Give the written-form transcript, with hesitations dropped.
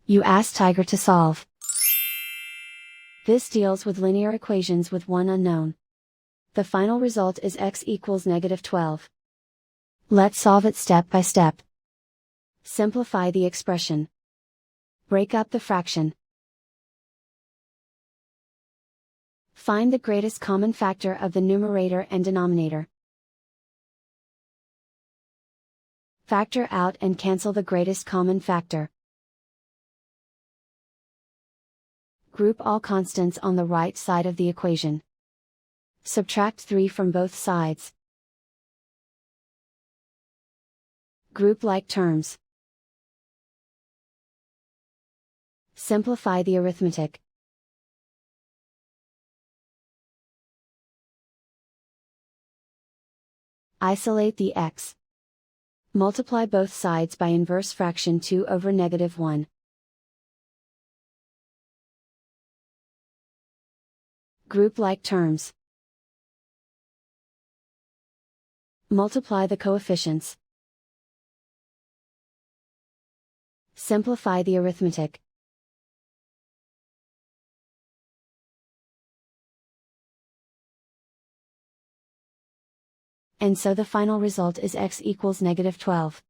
You ask Tiger to solve. This deals with linear equations with one unknown. The final result is x equals -12. Let's solve it step by step. Simplify the expression. Break up the fraction. Find the greatest common factor of the numerator and denominator. Factor out and cancel the greatest common factor. Group all constants on the right side of the equation. Subtract 3 from both sides. Group like terms. Simplify the arithmetic. Isolate the x. Multiply both sides by inverse fraction 2 over -1. Group like terms. Multiply the coefficients. Simplify the arithmetic. And so the final result is x equals -12.